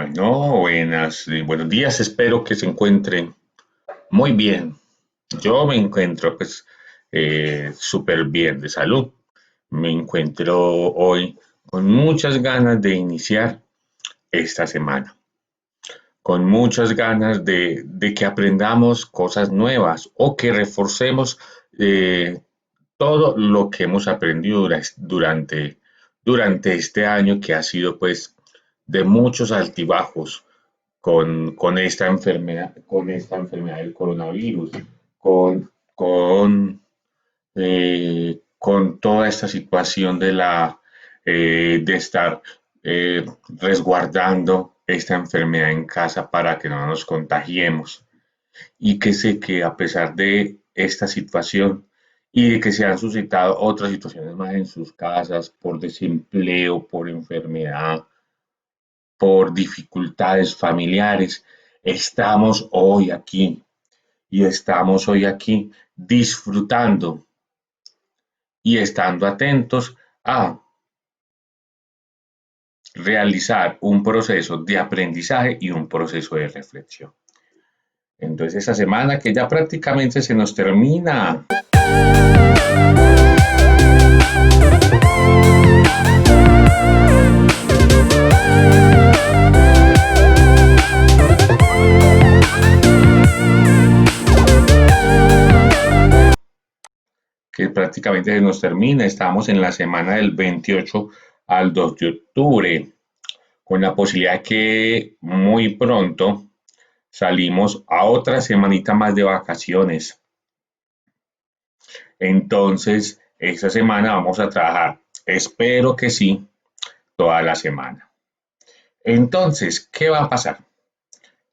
Bueno, buenos días, espero que se encuentren muy bien. Yo me encuentro súper bien de salud. Me encuentro hoy con muchas ganas de iniciar esta semana, con muchas ganas de que aprendamos cosas nuevas o que reforcemos todo lo que hemos aprendido durante este año que ha sido de muchos altibajos con esta enfermedad del coronavirus, con toda esta situación de estar resguardando esta enfermedad en casa para que no nos contagiemos. Y que sé que a pesar de esta situación y de que se han suscitado otras situaciones más en sus casas por desempleo, por enfermedad, por dificultades familiares, estamos hoy aquí y estamos hoy aquí disfrutando y estando atentos a realizar un proceso de aprendizaje y un proceso de reflexión. Entonces, esta semana que ya prácticamente se nos termina, estamos en la semana del 28 al 2 de octubre, con la posibilidad que muy pronto salimos a otra semanita más de vacaciones. Entonces, esta semana vamos a trabajar, espero que sí, toda la semana. Entonces, ¿qué va a pasar?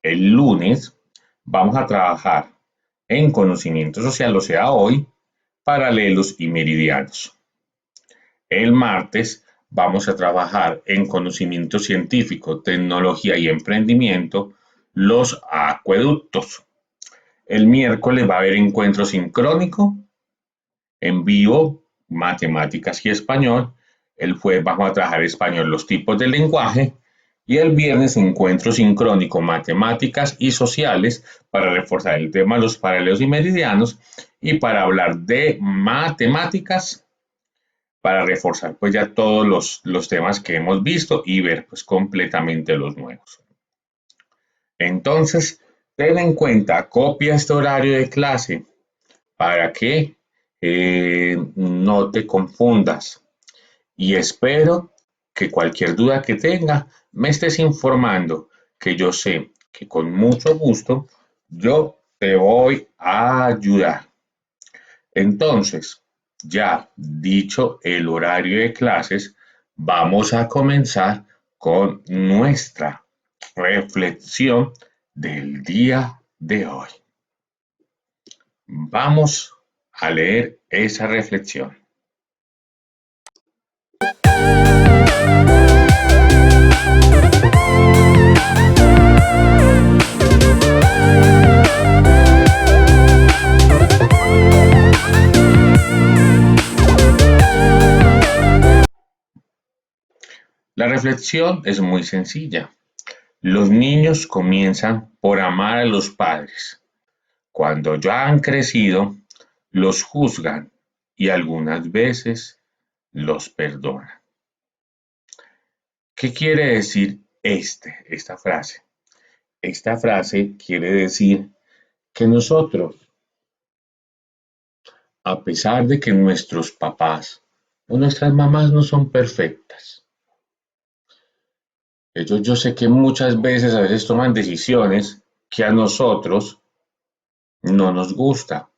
El lunes vamos a trabajar en conocimiento social, o sea, hoy, paralelos y meridianos. El martes vamos a trabajar en conocimiento científico, tecnología y emprendimiento, los acueductos. El miércoles va a haber encuentro sincrónico en vivo, matemáticas y español. El jueves vamos a trabajar español, los tipos de lenguaje. Y el viernes encuentro sincrónico, matemáticas y sociales para reforzar el tema de los paralelos y meridianos y para hablar de matemáticas, para reforzar ya todos los temas que hemos visto y ver completamente los nuevos. Entonces, ten en cuenta, copia este horario de clase para que no te confundas. Y espero que cualquier duda que tenga me estés informando, que yo sé que con mucho gusto yo te voy a ayudar. Entonces, ya dicho el horario de clases, vamos a comenzar con nuestra reflexión del día de hoy. Vamos a leer esa reflexión. La reflexión es muy sencilla. Los niños comienzan por amar a los padres. Cuando ya han crecido, los juzgan y algunas veces los perdonan. ¿Qué quiere decir esta frase? Esta frase quiere decir que nosotros, a pesar de que nuestros papás o nuestras mamás no son perfectas, ellos yo sé que muchas veces a veces toman decisiones que a nosotros no nos gusta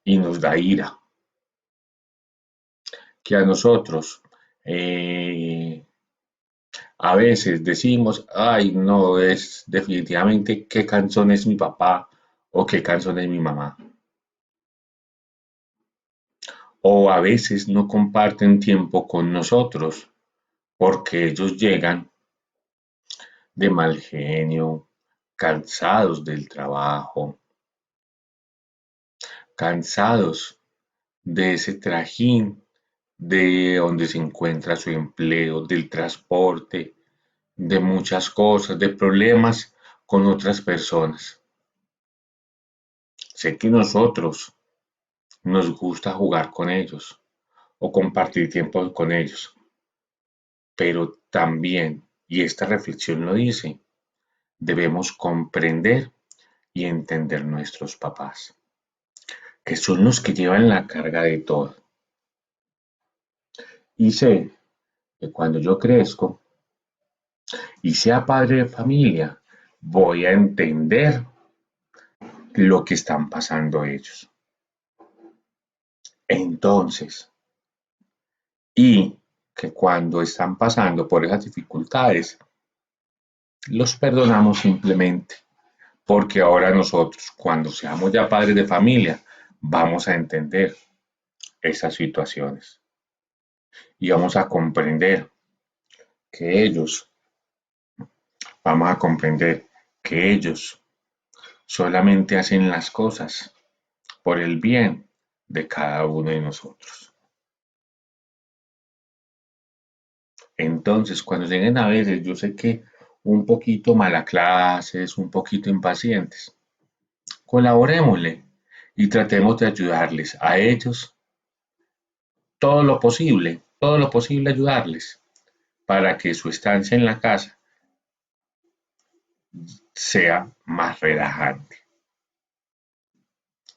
y nos da ira, que a nosotros a veces decimos, ay, no, es definitivamente qué canción es mi papá o qué canción es mi mamá. O a veces no comparten tiempo con nosotros porque ellos llegan de mal genio, cansados del trabajo, cansados de ese trajín de donde se encuentra su empleo, del transporte, de muchas cosas, de problemas con otras personas. Sé que nosotros nos gusta jugar con ellos o compartir tiempo con ellos, pero también, y esta reflexión lo dice, debemos comprender y entender nuestros papás, que son los que llevan la carga de todo. Y sé que cuando yo crezco y sea padre de familia, voy a entender lo que están pasando ellos. Entonces, y que cuando están pasando por esas dificultades, los perdonamos simplemente, porque ahora nosotros, cuando seamos ya padres de familia, vamos a entender esas situaciones y vamos a comprender que ellos, vamos a comprender que ellos solamente hacen las cosas por el bien de cada uno de nosotros. Entonces, cuando lleguen a veces, yo sé que un poquito mala clases, un poquito impacientes, colaborémosle y tratemos de ayudarles a ellos todo lo posible ayudarles para que su estancia en la casa sea más relajante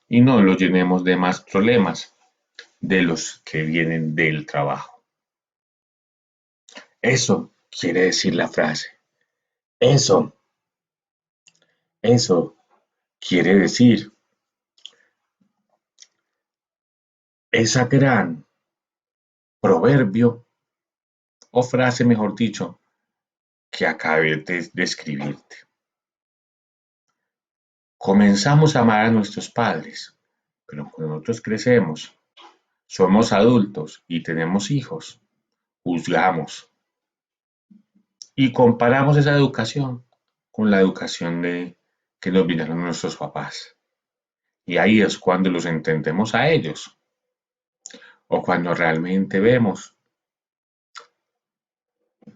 y no lo llenemos de más problemas de los que vienen del trabajo. Eso quiere decir la frase. Eso, eso quiere decir esa gran proverbio o frase, mejor dicho, que acabé de escribirte. Comenzamos a amar a nuestros padres, pero cuando nosotros crecemos, somos adultos y tenemos hijos, juzgamos y comparamos esa educación con la educación que nos brindaron nuestros papás. Y ahí es cuando los entendemos a ellos o cuando realmente vemos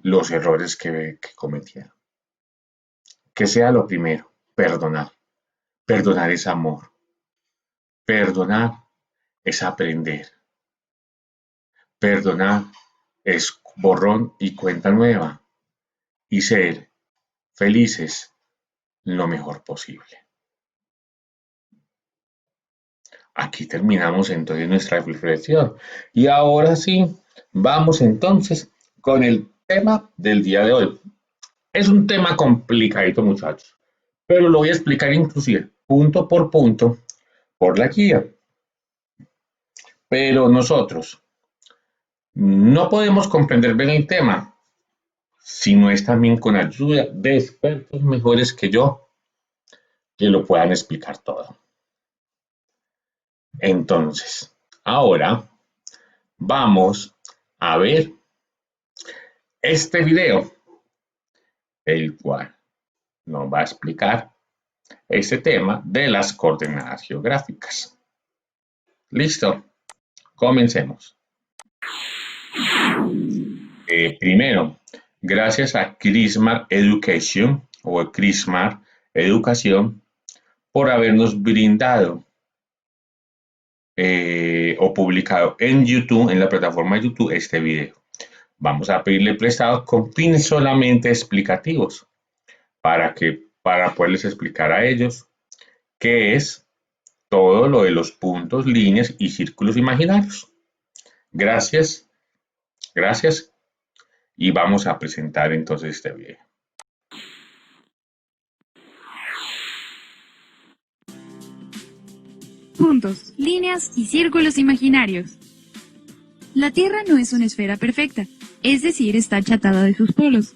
los errores que cometieron. Que sea lo primero, perdonar. Perdonar es amor. Perdonar es aprender. Perdonar es borrón y cuenta nueva. Y ser felices lo mejor posible. Aquí terminamos entonces nuestra reflexión. Y ahora sí, vamos entonces con el tema del día de hoy. Es un tema complicadito, muchachos, pero lo voy a explicar inclusive punto por punto por la guía. Pero nosotros no podemos comprender bien el tema si no es también con ayuda de expertos mejores que yo que lo puedan explicar todo. Entonces, ahora vamos a ver este video, el cual nos va a explicar este tema de las coordenadas geográficas. ¿Listo? Comencemos. Primero, gracias a Crismar Education o Crismar Educación por habernos brindado o publicado en YouTube, en la plataforma de YouTube, este video. Vamos a pedirle prestado con fines solamente explicativos para poderles explicar a ellos qué es todo lo de los puntos, líneas y círculos imaginarios. Gracias, gracias y vamos a presentar entonces este video. Puntos, líneas y círculos imaginarios. La Tierra no es una esfera perfecta, es decir, está achatada de sus polos.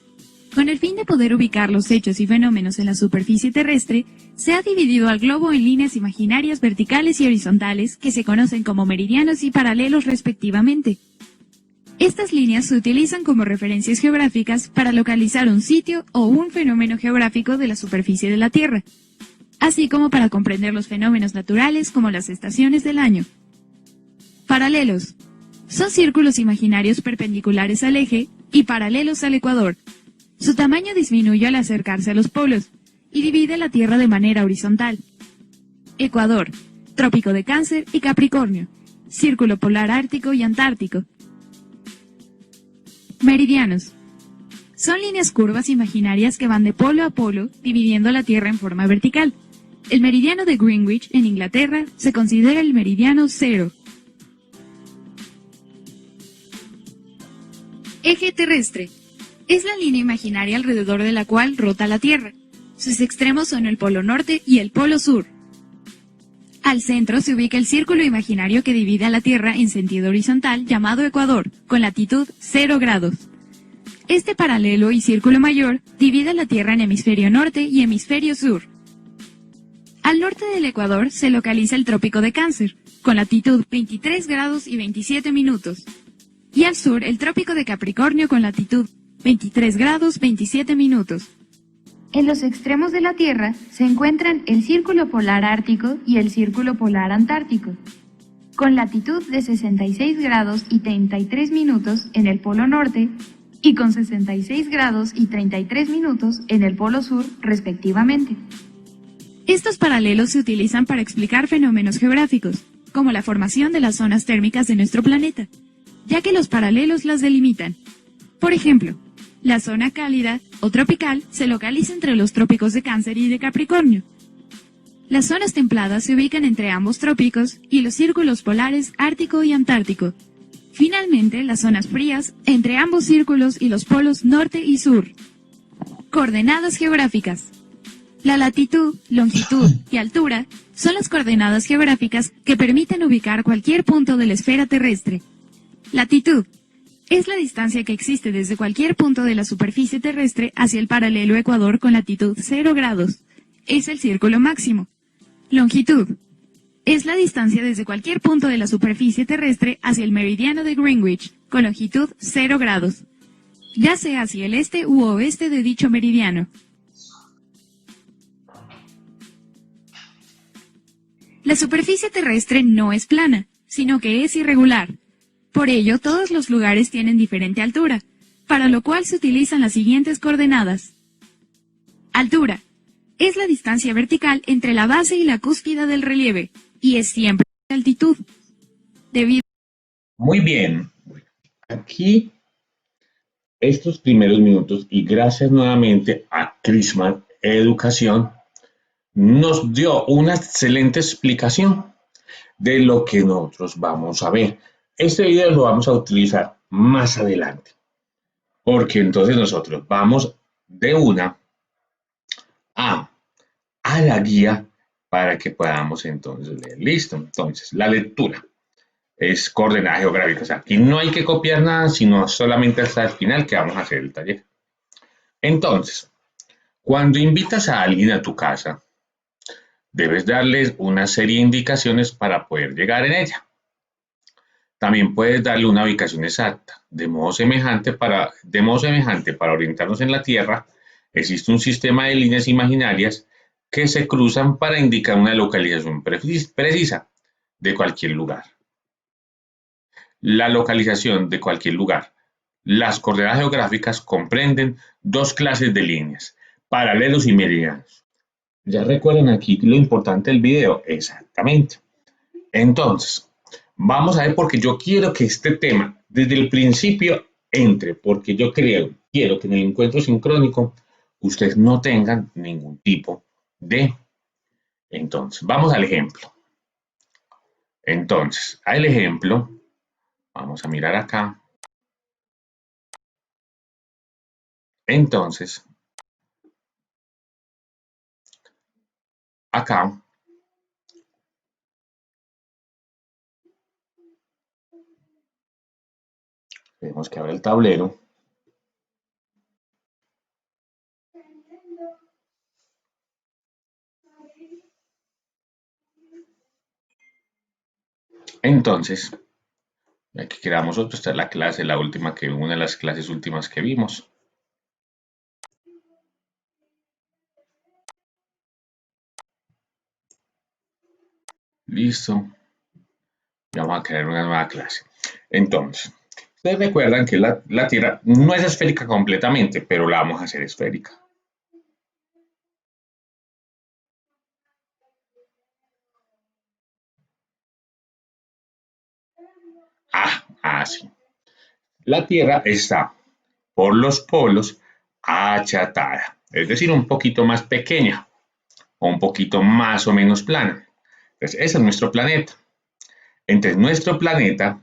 Con el fin de poder ubicar los hechos y fenómenos en la superficie terrestre, se ha dividido al globo en líneas imaginarias verticales y horizontales que se conocen como meridianos y paralelos respectivamente. Estas líneas se utilizan como referencias geográficas para localizar un sitio o un fenómeno geográfico de la superficie de la Tierra, así como para comprender los fenómenos naturales como las estaciones del año. Paralelos. Son círculos imaginarios perpendiculares al eje y paralelos al ecuador. Su tamaño disminuye al acercarse a los polos y divide la Tierra de manera horizontal. Ecuador, Trópico de Cáncer y Capricornio, Círculo Polar Ártico y Antártico. Meridianos. Son líneas curvas imaginarias que van de polo a polo, dividiendo la Tierra en forma vertical. El meridiano de Greenwich, en Inglaterra, se considera el meridiano cero. Eje terrestre. Es la línea imaginaria alrededor de la cual rota la Tierra. Sus extremos son el polo norte y el polo sur. Al centro se ubica el círculo imaginario que divide a la Tierra en sentido horizontal llamado Ecuador, con latitud 0 grados. Este paralelo y círculo mayor divide la Tierra en hemisferio norte y hemisferio sur. Al norte del Ecuador se localiza el Trópico de Cáncer, con latitud 23 grados y 27 minutos. Y al sur el Trópico de Capricornio con latitud 23 grados 27 minutos. En los extremos de la Tierra se encuentran el Círculo Polar Ártico y el Círculo Polar Antártico, con latitud de 66 grados y 33 minutos en el Polo Norte y con 66 grados y 33 minutos en el Polo Sur, respectivamente. Estos paralelos se utilizan para explicar fenómenos geográficos, como la formación de las zonas térmicas de nuestro planeta, ya que los paralelos las delimitan. Por ejemplo, la zona cálida o tropical se localiza entre los trópicos de Cáncer y de Capricornio. Las zonas templadas se ubican entre ambos trópicos y los círculos polares Ártico y Antártico. Finalmente, las zonas frías entre ambos círculos y los polos norte y sur. Coordenadas geográficas. La latitud, longitud y altura son las coordenadas geográficas que permiten ubicar cualquier punto de la esfera terrestre. Latitud es la distancia que existe desde cualquier punto de la superficie terrestre hacia el paralelo Ecuador con latitud 0 grados. Es el círculo máximo. Longitud es la distancia desde cualquier punto de la superficie terrestre hacia el meridiano de Greenwich con longitud 0 grados, ya sea hacia el este u oeste de dicho meridiano. La superficie terrestre no es plana, sino que es irregular. Por ello, todos los lugares tienen diferente altura, para lo cual se utilizan las siguientes coordenadas. Altura es la distancia vertical entre la base y la cúspide del relieve, y es siempre altitud. Debido Muy bien. Aquí estos primeros minutos y gracias nuevamente a Crisman Educación nos dio una excelente explicación de lo que nosotros vamos a ver. Este video lo vamos a utilizar más adelante, porque entonces nosotros vamos de una a, a la guía para que podamos entonces leer. Listo, entonces la lectura es coordenadas geográficas. Aquí no hay que copiar nada, sino solamente hasta el final que vamos a hacer el taller. Entonces, cuando invitas a alguien a tu casa, debes darles una serie de indicaciones para poder llegar en ella. También puedes darle una ubicación exacta. De modo semejante para orientarnos en la Tierra, existe un sistema de líneas imaginarias que se cruzan para indicar una localización precisa de cualquier lugar. La localización de cualquier lugar. Las coordenadas geográficas comprenden dos clases de líneas, paralelos y meridianos. ¿Ya recuerdan aquí lo importante del video? Exactamente. Entonces, vamos a ver porque yo quiero que este tema desde el principio entre, porque yo quiero que en el encuentro sincrónico ustedes no tengan ningún tipo de... Entonces, vamos al ejemplo. Entonces, al ejemplo, vamos a mirar acá. Entonces, acá tenemos que abrir el tablero. Entonces, aquí quedamos otro, esta es la clase, la última que, una de las clases últimas que vimos. Listo. Y vamos a crear una nueva clase. Entonces, Ustedes recuerdan que la Tierra no es esférica completamente, pero la vamos a hacer esférica. Así. La Tierra está por los polos achatada, es decir, un poquito más pequeña o un poquito más o menos plana. Entonces, ese es nuestro planeta. Entonces, nuestro planeta,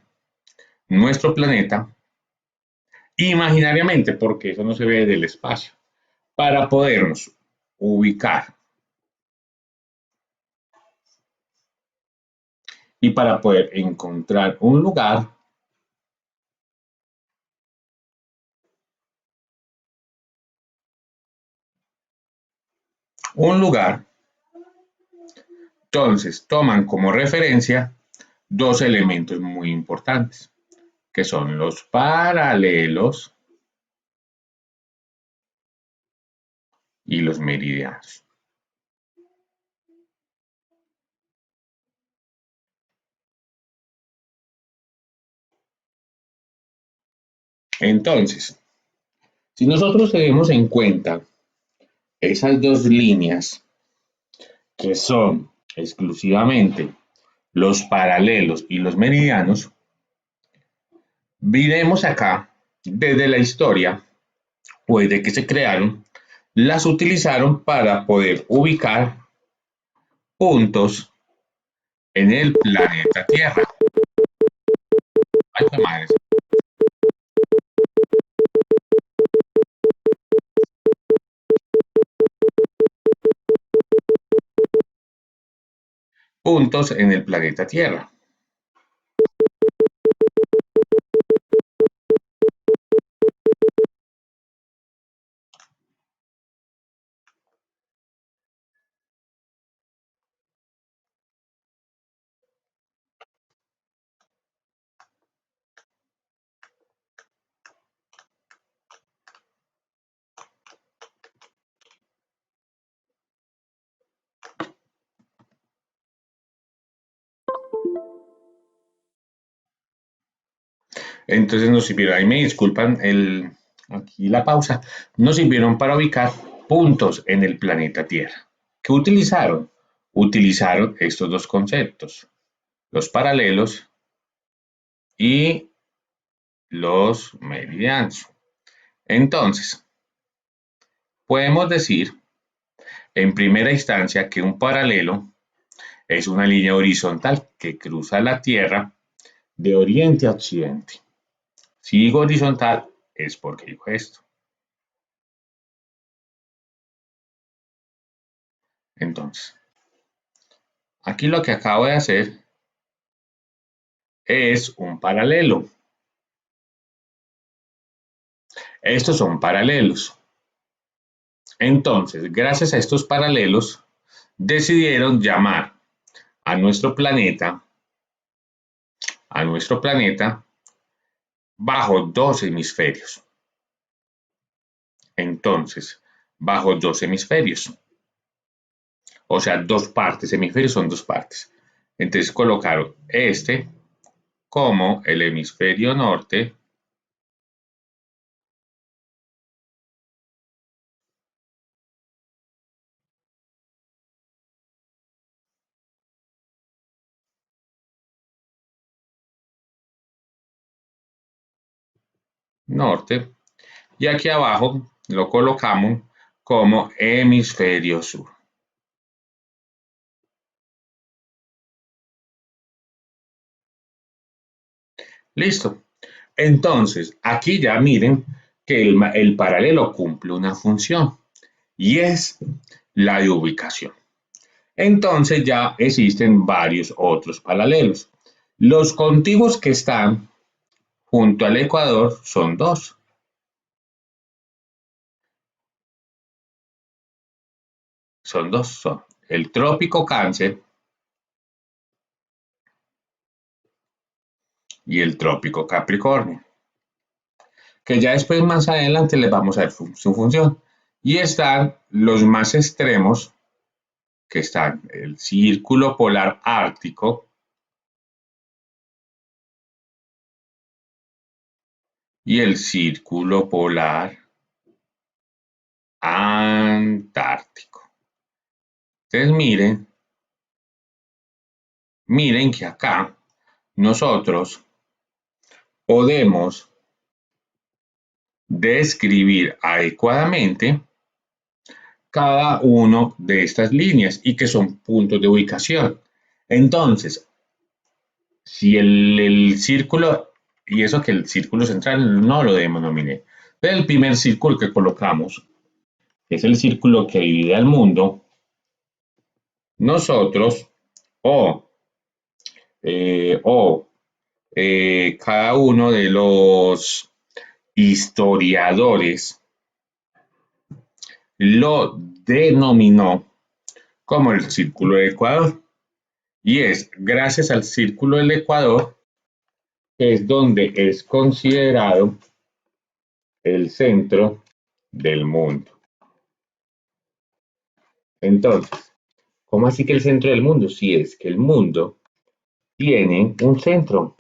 imaginariamente, porque eso no se ve del espacio, para podernos ubicar y para poder encontrar un lugar, entonces toman como referencia dos elementos muy importantes, que son los paralelos y los meridianos. Entonces, si nosotros tenemos en cuenta esas dos líneas que son exclusivamente los paralelos y los meridianos, veremos acá desde la historia o desde que se crearon, las utilizaron para poder ubicar puntos en el planeta Tierra. Ay, qué madre. Puntos en el planeta Tierra. Entonces nos sirvieron, ahí me disculpan aquí la pausa, nos sirvieron para ubicar puntos en el planeta Tierra. ¿Qué utilizaron? Utilizaron estos dos conceptos, los paralelos y los meridianos. Entonces, podemos decir en primera instancia que un paralelo es una línea horizontal que cruza la Tierra de oriente a occidente. Si digo horizontal es porque digo esto. Entonces, aquí lo que acabo de hacer es un paralelo. Estos son paralelos. Entonces, gracias a estos paralelos, decidieron llamar a nuestro planeta, a nuestro planeta, bajo dos hemisferios. Entonces, bajo dos hemisferios. O sea, dos partes, hemisferios son dos partes. Entonces colocaron este como el hemisferio norte norte y aquí abajo lo colocamos como hemisferio sur. Listo. Entonces, aquí ya miren que el paralelo cumple una función y es la de ubicación. Entonces ya existen varios otros paralelos. Los contiguos que están junto al ecuador son dos. Son el trópico Cáncer y el trópico Capricornio, que ya después más adelante les vamos a ver su función. Y están los más extremos, que están el círculo polar ártico y el círculo polar antártico. Entonces miren que acá nosotros podemos describir adecuadamente cada uno de estas líneas y que son puntos de ubicación. Entonces, si el círculo, y eso que el círculo central no lo denominé, pero el primer círculo que colocamos, que es el círculo que divide al mundo, nosotros o, cada uno de los historiadores lo denominó como el círculo del Ecuador. Y es gracias al círculo del Ecuador que es donde es considerado el centro del mundo. Entonces, ¿cómo así que el centro del mundo? Si es que el mundo tiene un centro.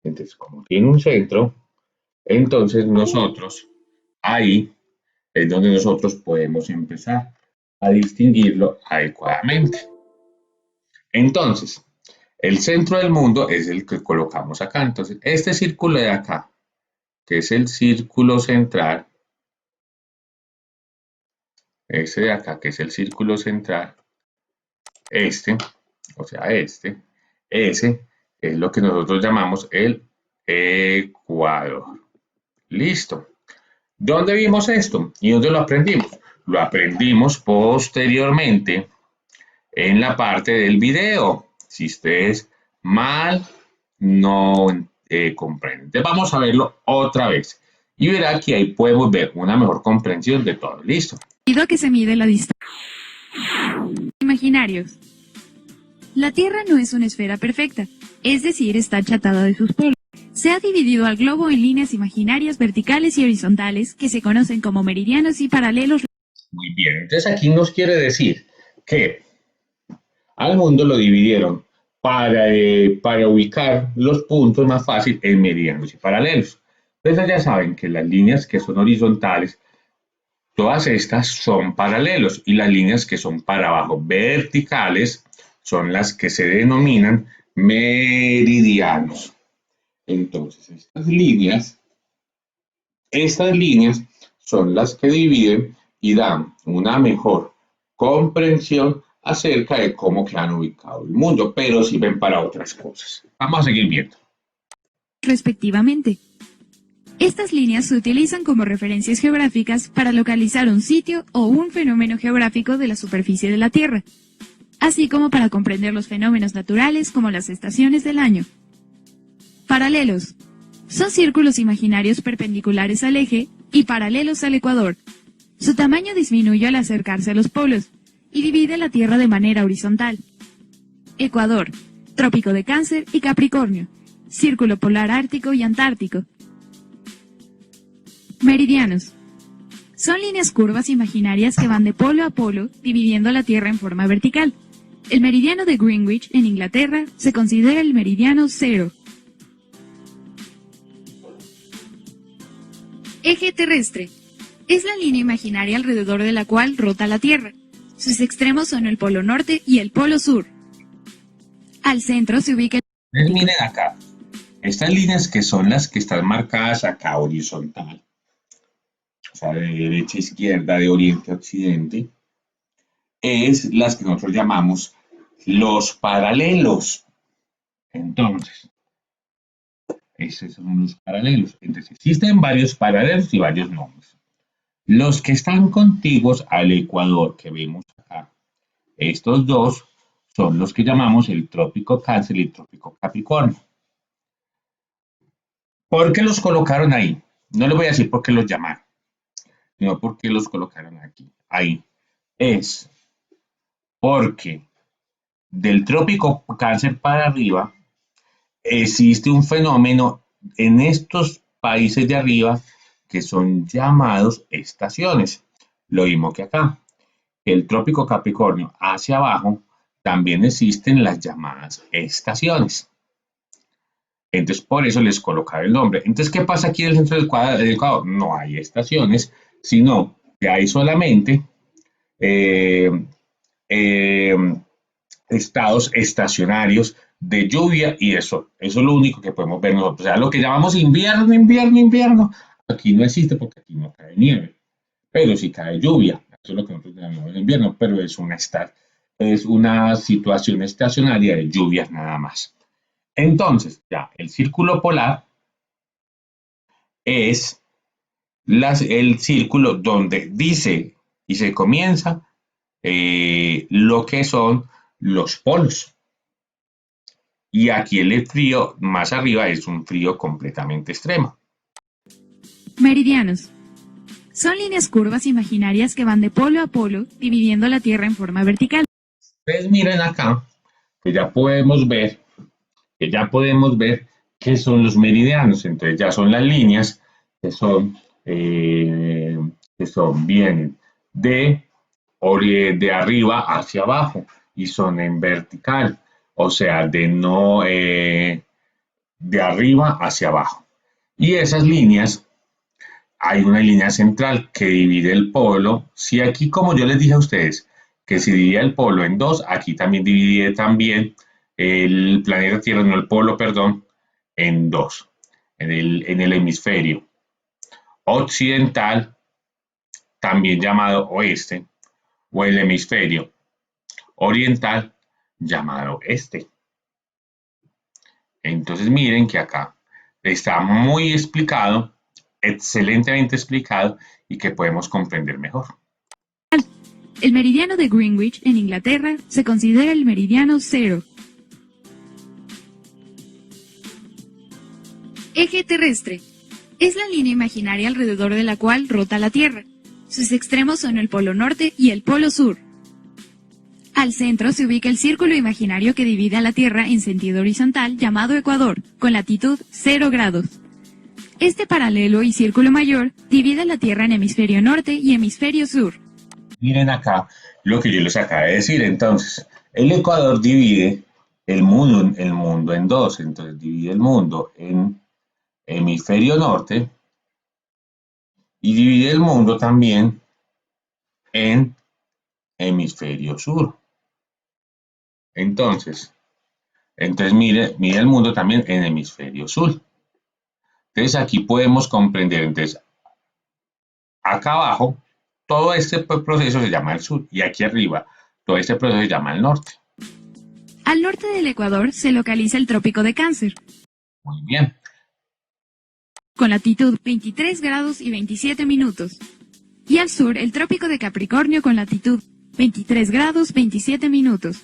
Entonces, como tiene un centro, entonces nosotros, ahí es donde nosotros podemos empezar a distinguirlo adecuadamente. Entonces, el centro del mundo es el que colocamos acá. Entonces, este círculo de acá, que es el círculo central, ese de acá, que es el círculo central, o sea, ese es lo que nosotros llamamos el Ecuador. Listo. ¿Dónde vimos esto? ¿Y dónde lo aprendimos? Lo aprendimos posteriormente en la parte del video. Si ustedes mal no comprenden. Entonces vamos a verlo otra vez. Y verá que ahí podemos ver una mejor comprensión de todo. Listo. Debido a que se mide la distancia. Imaginarios. La Tierra no es una esfera perfecta, es decir, está achatada de sus polos. Se ha dividido al globo en líneas imaginarias verticales y horizontales que se conocen como meridianos y paralelos. Muy bien, entonces aquí nos quiere decir que al mundo lo dividieron para ubicar los puntos más fácil en meridianos y paralelos. Entonces ya saben que las líneas que son horizontales, todas estas son paralelos y las líneas que son para abajo verticales son las que se denominan meridianos. Entonces estas líneas son las que dividen y dan una mejor comprensión acerca de cómo quedan ubicado el mundo, pero sirven para otras cosas. Vamos a seguir viendo. Respectivamente. Estas líneas se utilizan como referencias geográficas para localizar un sitio o un fenómeno geográfico de la superficie de la Tierra, así como para comprender los fenómenos naturales como las estaciones del año. Paralelos. Son círculos imaginarios perpendiculares al eje y paralelos al ecuador. Su tamaño disminuye al acercarse a los polos y divide la Tierra de manera horizontal. Ecuador, Trópico de Cáncer y Capricornio, Círculo Polar Ártico y Antártico. Meridianos. Son líneas curvas imaginarias que van de polo a polo, dividiendo la Tierra en forma vertical. El meridiano de Greenwich, en Inglaterra, se considera el meridiano cero. Eje terrestre. Es la línea imaginaria alrededor de la cual rota la Tierra. Sus extremos son el polo norte y el polo sur. Al centro se ubica el... Miren acá, estas líneas que son las que están marcadas acá horizontal, o sea, de derecha a izquierda, de oriente a occidente, es las que nosotros llamamos los paralelos. Entonces, esos son los paralelos. Entonces, existen varios paralelos y varios nombres. Los que están contiguos al ecuador que vemos acá, estos dos son los que llamamos el trópico Cáncer y el trópico Capricornio. ¿Por qué los colocaron ahí? No les voy a decir por qué los llamaron, sino por qué los colocaron aquí. Ahí. Es porque del trópico Cáncer para arriba existe un fenómeno en estos países de arriba que son llamados estaciones. Lo mismo que acá. El trópico Capricornio hacia abajo también existen las llamadas estaciones. Entonces, por eso les colocaba el nombre. Entonces, ¿qué pasa aquí en el centro del Ecuador? No hay estaciones, sino que hay solamente eh, eh, estados estacionarios de lluvia y de sol. Eso es lo único que podemos ver nosotros. O sea, lo que llamamos invierno, invierno, invierno, aquí no existe porque aquí no cae nieve, pero sí cae lluvia. Eso es lo que nosotros llamamos invierno, pero es una situación estacionaria de lluvias nada más. Entonces, ya, el círculo polar es el círculo donde dice y se comienza lo que son los polos. Y aquí el frío más arriba es un frío completamente extremo. Meridianos. Son líneas curvas imaginarias que van de polo a polo, dividiendo la Tierra en forma vertical. Ustedes miren acá, que ya podemos ver, qué son los meridianos. Entonces ya son las líneas que son, eh, vienen de arriba hacia abajo y son en vertical, o sea, de arriba hacia abajo. Y esas líneas, hay una línea central que divide el polo. Si aquí, como yo les dije a ustedes, que se divide el polo en dos, aquí también divide también el planeta Tierra, no el polo, perdón, en dos, en el hemisferio occidental, también llamado oeste, o el hemisferio oriental, llamado este. Entonces miren que acá está muy explicado, excelentemente explicado y que podemos comprender mejor. El meridiano de Greenwich, en Inglaterra, se considera el meridiano cero. Eje terrestre. Es la línea imaginaria alrededor de la cual rota la Tierra. Sus extremos son el polo norte y el polo sur. Al centro se ubica el círculo imaginario que divide a la Tierra en sentido horizontal llamado ecuador, con latitud 0 grados. Este paralelo y círculo mayor divide la Tierra en hemisferio norte y hemisferio sur. Miren acá lo que yo les acabo de decir. Entonces, el ecuador divide el mundo en dos. Entonces, divide el mundo en hemisferio norte y divide el mundo también en hemisferio sur. Entonces, mire el mundo también en hemisferio sur. Entonces, aquí podemos comprender, entonces, acá abajo, todo este proceso se llama el sur y aquí arriba, todo este proceso se llama el norte. Al norte del Ecuador se localiza el Trópico de Cáncer, Muy bien. con latitud 23 grados y 27 minutos. Y al sur el Trópico de Capricornio con latitud 23 grados 27 minutos.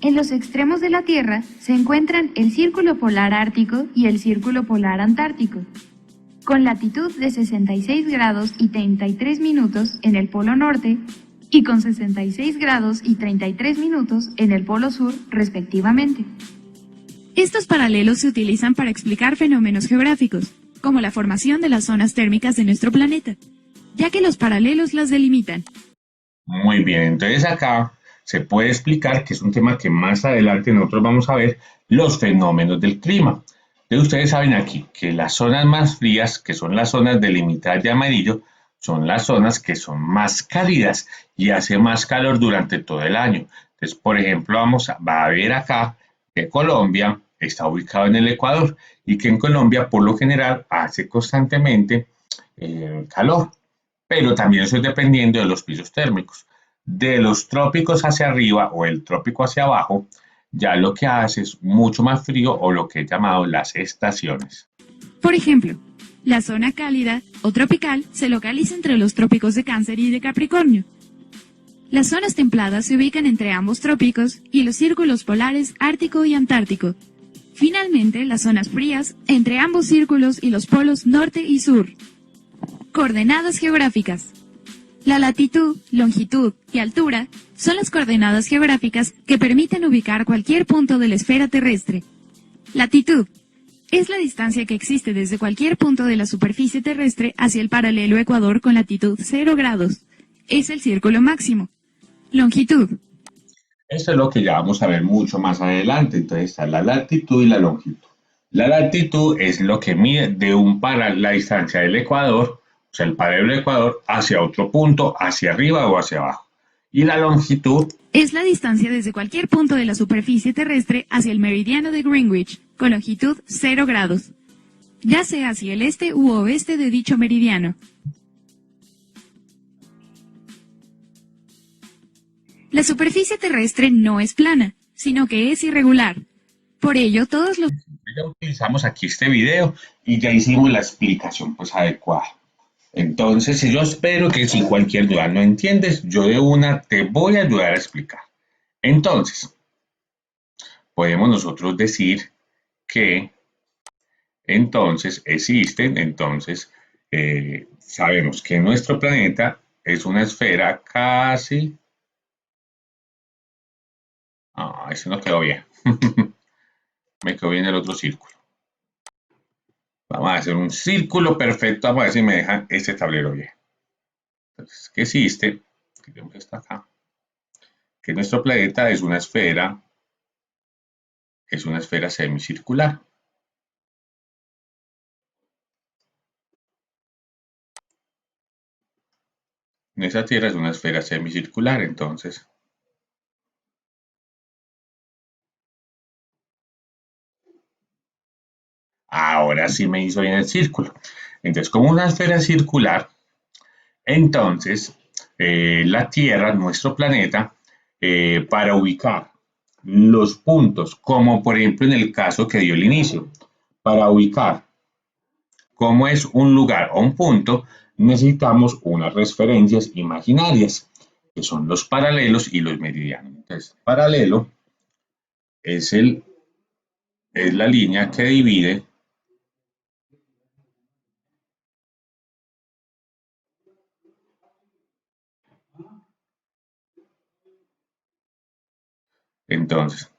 En los extremos de la Tierra se encuentran el Círculo Polar Ártico y el Círculo Polar Antártico, con latitud de 66 grados y 33 minutos en el Polo Norte y con 66 grados y 33 minutos en el Polo Sur, respectivamente. Estos paralelos se utilizan para explicar fenómenos geográficos, como la formación de las zonas térmicas de nuestro planeta, ya que los paralelos las delimitan. Muy bien, entonces acá se puede explicar, que es un tema que más adelante nosotros vamos a ver, los fenómenos del clima. Entonces ustedes saben aquí que las zonas más frías, que son las zonas delimitadas de amarillo, son las zonas que son más cálidas y hace más calor durante todo el año. Entonces, por ejemplo, va a ver acá que Colombia está ubicado en el Ecuador y que en Colombia por lo general hace constantemente calor, pero también eso es dependiendo de los pisos térmicos. De los trópicos hacia arriba o el trópico hacia abajo, ya lo que hace es mucho más frío o lo que he llamado las estaciones. Por ejemplo, la zona cálida o tropical se localiza entre los trópicos de Cáncer y de Capricornio. Las zonas templadas se ubican entre ambos trópicos y los círculos polares Ártico y Antártico. Finalmente, las zonas frías entre ambos círculos y los polos norte y sur. Coordenadas geográficas. La latitud, longitud y altura son las coordenadas geográficas que permiten ubicar cualquier punto de la esfera terrestre. Latitud es la distancia que existe desde cualquier punto de la superficie terrestre hacia el paralelo ecuador con latitud 0 grados. Es el círculo máximo. Longitud. Esto es lo que ya vamos a ver mucho más adelante. Entonces está la latitud y la longitud. La latitud es lo que mide la distancia del ecuador, o sea, el paralelo del ecuador, hacia otro punto, hacia arriba o hacia abajo. Y la longitud Es la distancia desde cualquier punto de la superficie terrestre hacia el meridiano de Greenwich, con longitud 0 grados, ya sea hacia el este u oeste de dicho meridiano. La superficie terrestre no es plana, sino que es irregular. Por ello, todos los... ya utilizamos aquí este video y ya hicimos la explicación pues adecuada. Entonces, yo espero que si cualquier duda no entiendes, yo de una te voy a ayudar a explicar. Entonces, podemos nosotros decir que entonces existen, entonces sabemos que nuestro planeta es una esfera casi... Ah, eso no quedó bien. Me quedó bien el otro círculo. Vamos a hacer un círculo perfecto, vamos a ver si me deja este tablero bien. Entonces, ¿qué existe? Creo que está acá. Que nuestro planeta es una esfera semicircular. Nuestra Tierra es una esfera semicircular, entonces. Ahora sí me hizo bien el círculo. Entonces, como una esfera circular, entonces la Tierra, nuestro planeta, para ubicar los puntos, como por ejemplo en el caso que dio el inicio, para ubicar cómo es un lugar o un punto, necesitamos unas referencias imaginarias, que son los paralelos y los meridianos. Entonces, paralelo es, es la línea que divide entonces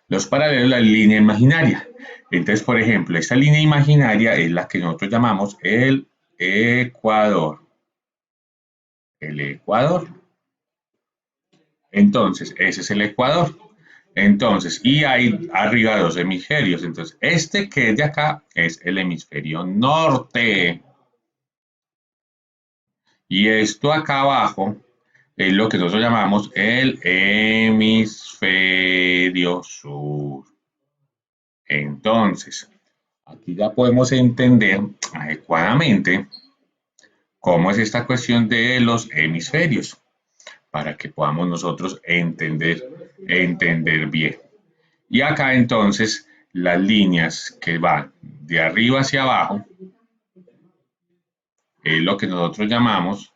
los paralelos la línea imaginaria. Entonces, por ejemplo, esta línea imaginaria es la que nosotros llamamos el ecuador. El ecuador. Entonces, ese es el ecuador. Entonces, y hay arriba dos hemisferios. Entonces, este que es de acá es el hemisferio norte. Y esto acá abajo es lo que nosotros llamamos el hemisferio sur. Entonces, aquí ya podemos entender adecuadamente cómo es esta cuestión de los hemisferios para que podamos nosotros entender bien. Y acá entonces las líneas que van de arriba hacia abajo es lo que nosotros llamamos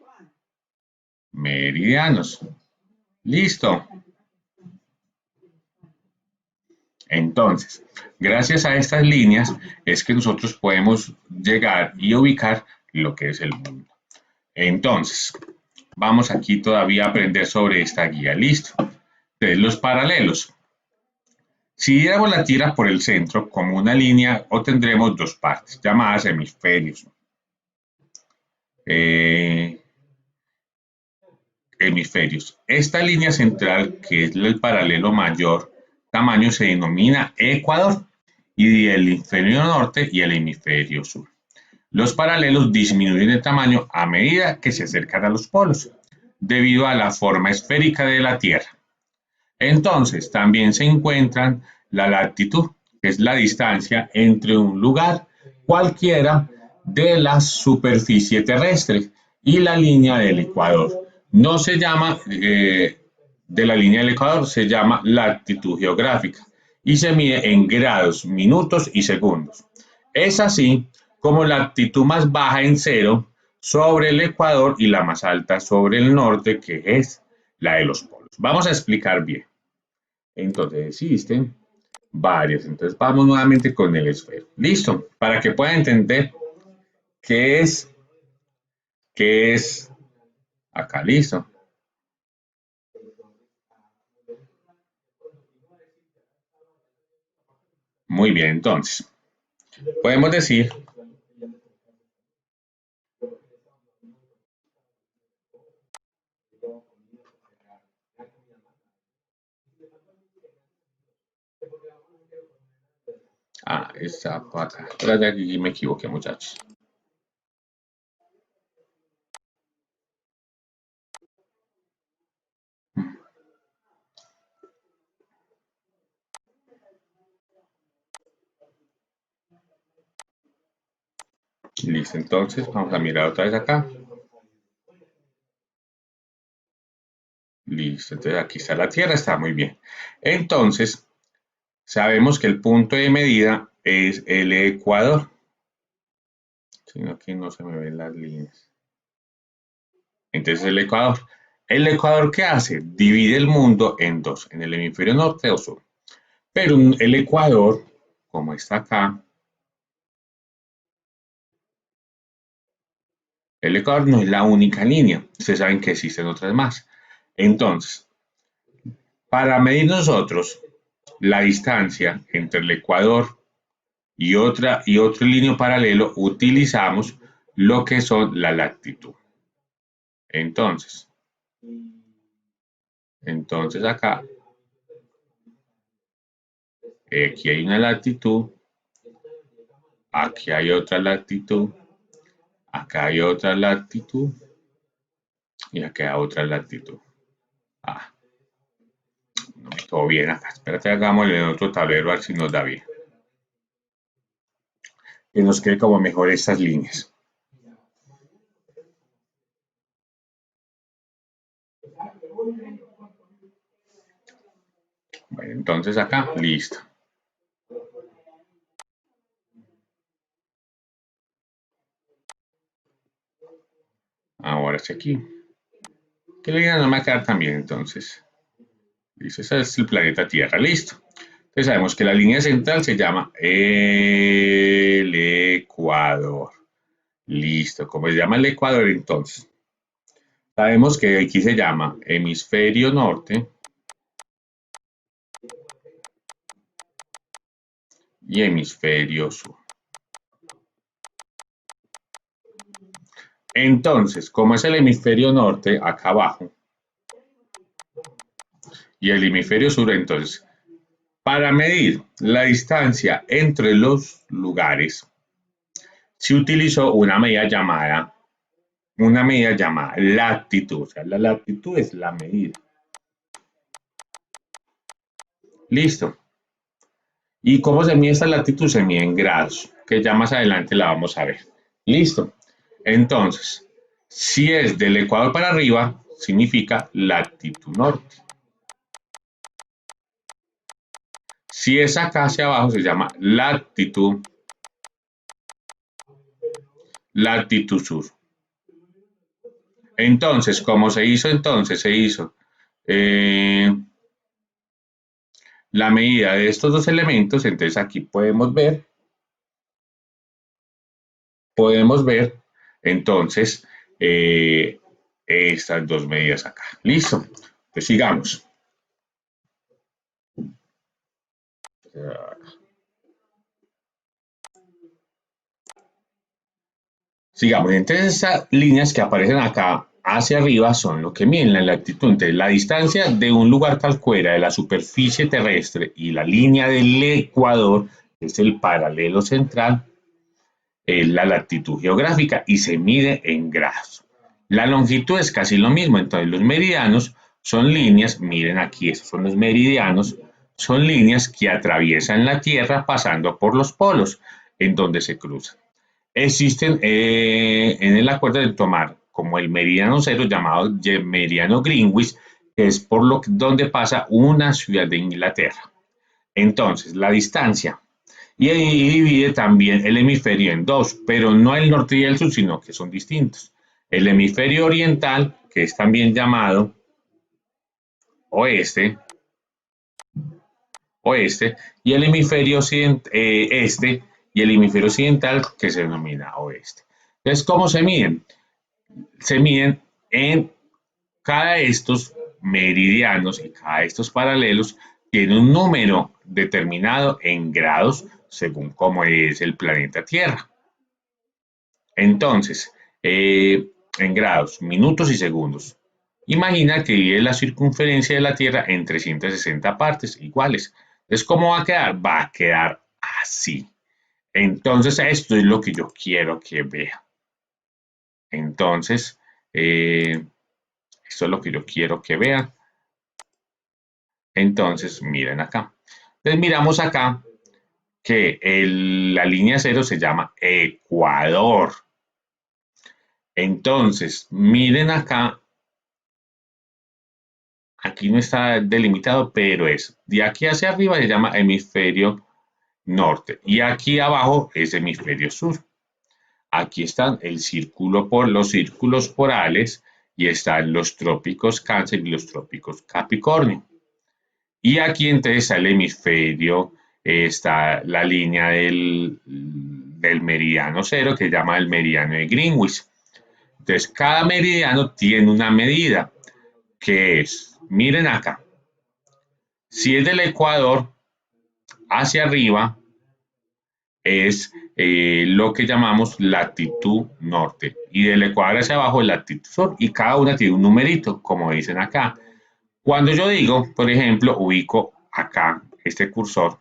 meridianos. Listo. Entonces, gracias a estas líneas es que nosotros podemos llegar y ubicar lo que es el mundo. Entonces, vamos aquí todavía a aprender sobre esta guía. Listo. Entonces, los paralelos. Si diéramos la tira por el centro como una línea, obtendremos dos partes llamadas hemisferios. Eh, hemisferios. Esta línea central, que es el paralelo mayor tamaño, se denomina ecuador y el hemisferio norte y el hemisferio sur. Los paralelos disminuyen de tamaño a medida que se acercan a los polos, debido a la forma esférica de la Tierra. Entonces, también se encuentran la latitud, que es la distancia entre un lugar cualquiera de la superficie terrestre, y la línea del ecuador. No se llama de la línea del ecuador, se llama latitud geográfica y se mide en grados, minutos y segundos. Es así como la latitud más baja en cero sobre el ecuador y la más alta sobre el norte, que es la de los polos. Vamos a explicar bien. Entonces existen varios. Entonces vamos nuevamente con el esfero. Listo. Para que puedan entender qué es acá. Listo. Muy bien. Entonces podemos decir, Está por acá. Espérate, aquí me equivoqué, muchachos. Listo, entonces vamos a mirar otra vez acá. Listo, entonces aquí está la Tierra, está muy bien. Entonces, sabemos que el punto de medida es el ecuador. Sino que no se me ven las líneas. Entonces el Ecuador. ¿El Ecuador qué hace? Divide el mundo en dos, en el hemisferio norte o sur. Pero el Ecuador, como está acá, el Ecuador no es la única línea. Ustedes saben que existen otras más. Entonces, para medir nosotros la distancia entre el Ecuador y otro línea paralelo, utilizamos lo que son la latitud. Entonces, acá, aquí hay una latitud, aquí hay otra latitud, acá hay otra latitud y acá hay otra latitud. No me quedó bien acá. Espérate, hagámosle en otro tablero a ver si nos da bien. Que nos quede como mejor estas líneas. Bueno, entonces acá, listo. Ahora sí aquí. ¿Qué línea no me va a quedar también entonces? Listo, ese es el planeta Tierra, listo. Entonces sabemos que la línea central se llama el Ecuador. Listo, como se llama el Ecuador entonces. Sabemos que aquí se llama hemisferio norte y hemisferio sur. Entonces, como es el hemisferio norte acá abajo y el hemisferio sur, entonces, para medir la distancia entre los lugares, se utilizó una medida llamada latitud. O sea, la latitud es la medida. Listo. ¿Y cómo se mide esta latitud? Se mide en grados, que ya más adelante la vamos a ver. Listo. Entonces, si es del Ecuador para arriba, significa latitud norte. Si es acá hacia abajo, se llama latitud sur. Entonces, ¿cómo se hizo entonces? Se hizo la medida de estos dos elementos. Entonces aquí podemos ver entonces estas dos medidas acá. Listo. Pues sigamos. Sigamos. Entonces esas líneas que aparecen acá hacia arriba son lo que miden la latitud. Entonces la distancia de un lugar cualquiera de la superficie terrestre y la línea del ecuador, que es el paralelo central, es la latitud geográfica y se mide en grados. La longitud es casi lo mismo. Entonces los meridianos son líneas, miren aquí, estos son los meridianos, son líneas que atraviesan la Tierra pasando por los polos en donde se cruzan. Existen en el acuerdo de tomar como el meridiano cero llamado meridiano Greenwich, que es por donde pasa una ciudad de Inglaterra. Entonces, la distancia. Y ahí divide también el hemisferio en dos, pero no el norte y el sur, sino que son distintos. El hemisferio oriental, que es también llamado oeste, y el hemisferio este y el hemisferio occidental que se denomina oeste. Entonces, ¿cómo se miden? Se miden en cada de estos meridianos y cada de estos paralelos tiene un número determinado en grados según cómo es el planeta Tierra. Entonces, en grados, minutos y segundos. Imagina que divide la circunferencia de la Tierra en 360 partes iguales. Entonces, ¿cómo va a quedar? Va a quedar así. Entonces, esto es lo que yo quiero que vea. Entonces, esto es lo que yo quiero que vea. Entonces, miren acá. Entonces, miramos acá que la línea cero se llama Ecuador. Entonces, miren acá, aquí no está delimitado, pero es de aquí hacia arriba se llama hemisferio norte y aquí abajo es hemisferio sur. Aquí están los círculos polares y están los trópicos Cáncer y los trópicos Capricornio. Y aquí entonces está el hemisferio, está la línea del meridiano cero que se llama el meridiano de Greenwich. Entonces, cada meridiano tiene una medida que es, miren acá, si es del Ecuador hacia arriba, es lo que llamamos latitud norte y del Ecuador hacia abajo latitud sur y cada una tiene un numerito, como dicen acá. Cuando yo digo, por ejemplo, ubico acá este cursor,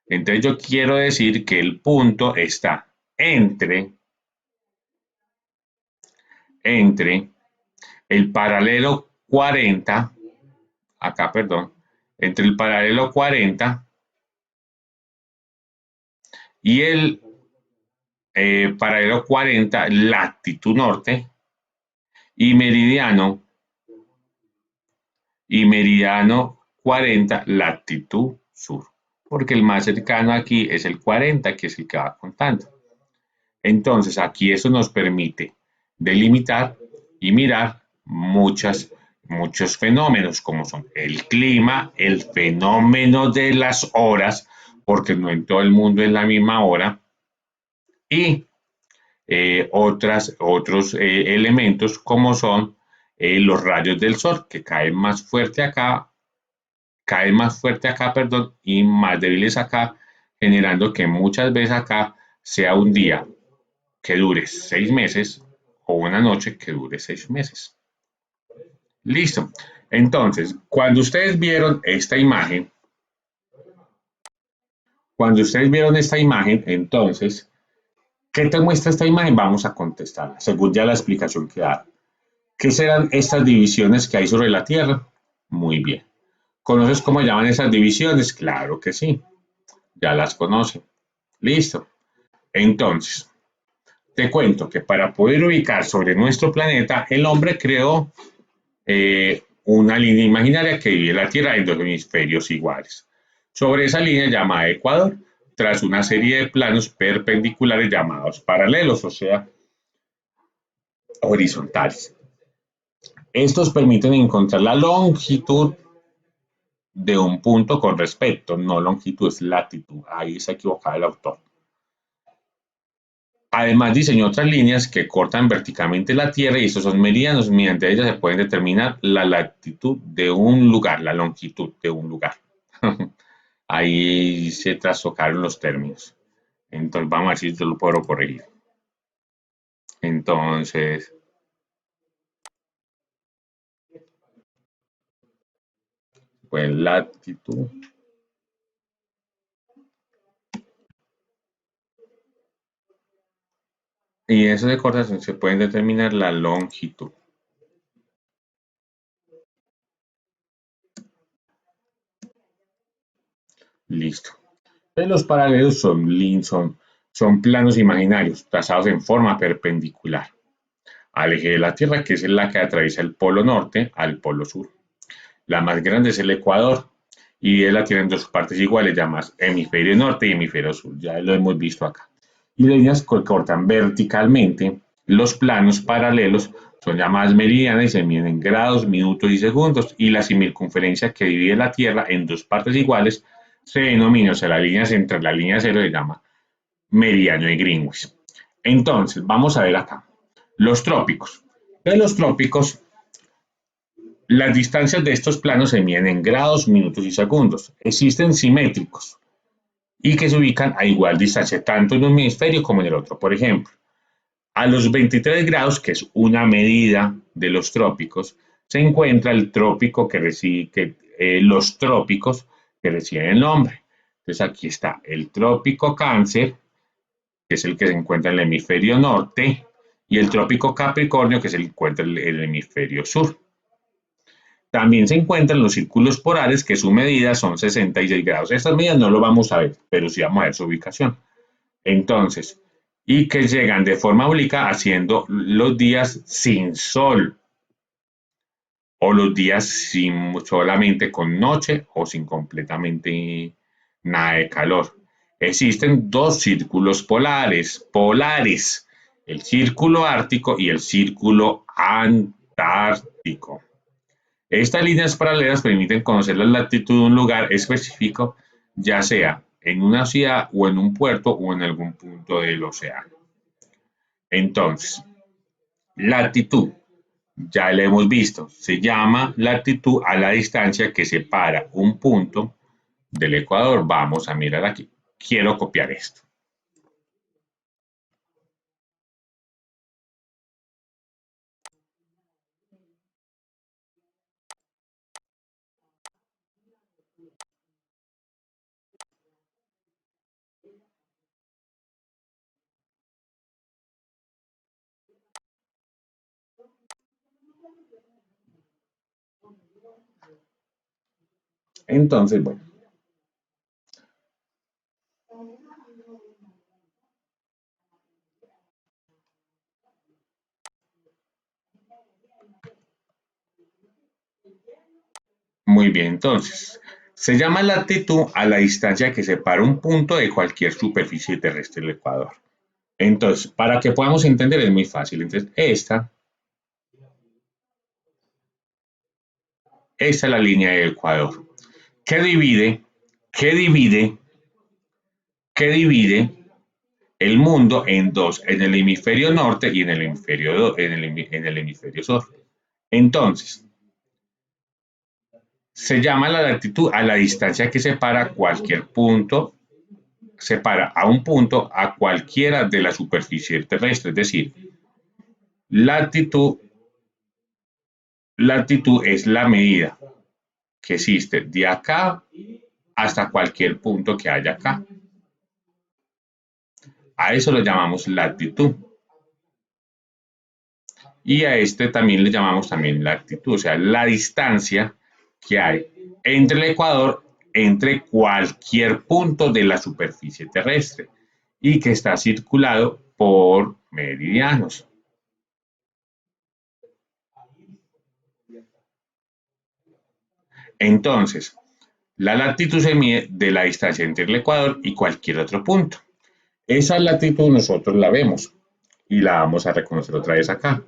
entonces yo quiero decir que el punto está entre el paralelo 40, acá, perdón, entre el paralelo 40 y el paralelo 40 latitud norte y meridiano 40 latitud sur, porque el más cercano aquí es el 40, que es el que va contando. Entonces, aquí eso nos permite delimitar y mirar muchos fenómenos, como son el clima, el fenómeno de las horas, porque no en todo el mundo es la misma hora, y otros elementos como son los rayos del sol, que caen más fuerte acá, perdón, y más débiles acá, generando que muchas veces acá sea un día que dure 6 meses o una noche que dure 6 meses. Listo. Entonces, cuando ustedes vieron esta imagen, entonces, ¿qué te muestra esta imagen? Vamos a contestarla, según ya la explicación que da. ¿Qué serán estas divisiones que hay sobre la Tierra? Muy bien. ¿Conoces cómo llaman esas divisiones? Claro que sí, ya las conocen. Listo. Entonces, te cuento que para poder ubicar sobre nuestro planeta, el hombre creó una línea imaginaria que divide la Tierra en dos hemisferios iguales. Sobre esa línea llamada Ecuador, tras una serie de planos perpendiculares llamados paralelos, o sea, horizontales. Estos permiten encontrar la longitud de un punto con respecto, no longitud, es latitud. Ahí se ha equivocado el autor. Además, diseñó otras líneas que cortan verticalmente la Tierra y estos son meridianos. Mediante ellas se puede determinar la latitud de un lugar, la longitud de un lugar. Ahí se trastocaron los términos. Entonces, vamos a ver si yo lo puedo corregir. Entonces, pues latitud. Y eso de cortación se puede determinar la longitud. Listo. Entonces, los paralelos son planos imaginarios trazados en forma perpendicular al eje de la Tierra, que es la que atraviesa el polo norte al polo sur. La más grande es el Ecuador y la tiene en dos partes iguales, llamadas hemisferio norte y hemisferio sur. Ya lo hemos visto acá. Y líneas que cortan verticalmente los planos paralelos son llamadas meridianas y se miden en grados, minutos y segundos. Y la circunferencia que divide la Tierra en dos partes iguales se denomina, o sea, la línea central, la línea cero se llama meridiano de Greenwich. Entonces, vamos a ver acá. Los trópicos. De los trópicos, las distancias de estos planos se miden en grados, minutos y segundos. Existen simétricos y que se ubican a igual distancia tanto en un hemisferio como en el otro. Por ejemplo, a los 23 grados, que es una medida de los trópicos, se encuentra el trópico los trópicos que reciben el nombre. Entonces aquí está el trópico Cáncer, que es el que se encuentra en el hemisferio norte, y el trópico Capricornio, que se encuentra en el hemisferio sur. También se encuentran los círculos polares, que su medida son 66 grados. Estas medidas no lo vamos a ver, pero sí vamos a ver su ubicación. Entonces, y que llegan de forma oblicuo haciendo los días sin sol o los días sin solamente con noche o sin completamente nada de calor. Existen dos círculos polares, el círculo ártico y el círculo antártico. Estas líneas paralelas permiten conocer la latitud de un lugar específico, ya sea en una ciudad o en un puerto o en algún punto del océano. Entonces, latitud, ya lo hemos visto, se llama latitud a la distancia que separa un punto del ecuador. Vamos a mirar aquí. Quiero copiar esto. Entonces, bueno, muy bien, entonces, se llama latitud a la distancia que separa un punto de cualquier superficie terrestre del ecuador. Entonces, para que podamos entender es muy fácil. Entonces, esta es la línea del ecuador. ¿Qué divide? ¿Qué divide? ¿Qué divide el mundo en dos, en el hemisferio norte y en el hemisferio sur? Entonces, se llama la latitud a la distancia que separa cualquier punto, separa a un punto a cualquiera de la superficie terrestre, es decir, latitud, latitud es la medida que existe de acá hasta cualquier punto que haya acá. A eso lo llamamos latitud. Y a este también le llamamos también latitud, o sea, la distancia que hay entre el ecuador, entre cualquier punto de la superficie terrestre y que está circulado por meridianos. Entonces, la latitud se mide de la distancia entre el ecuador y cualquier otro punto. Esa latitud nosotros la vemos y la vamos a reconocer otra vez acá.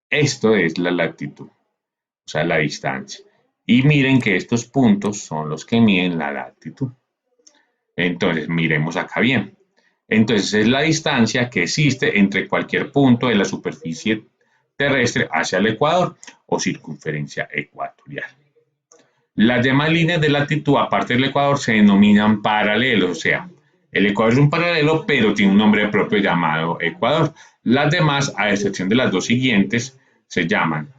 Esto es la latitud, o sea, la distancia. Y miren que estos puntos son los que miden la latitud. Entonces, miremos acá bien. Entonces, es la distancia que existe entre cualquier punto de la superficie terrestre hacia el ecuador o circunferencia ecuatorial. Las demás líneas de latitud, aparte del ecuador, se denominan paralelos, o sea, el ecuador es un paralelo, pero tiene un nombre propio llamado ecuador. Las demás, a excepción de las dos siguientes, se llaman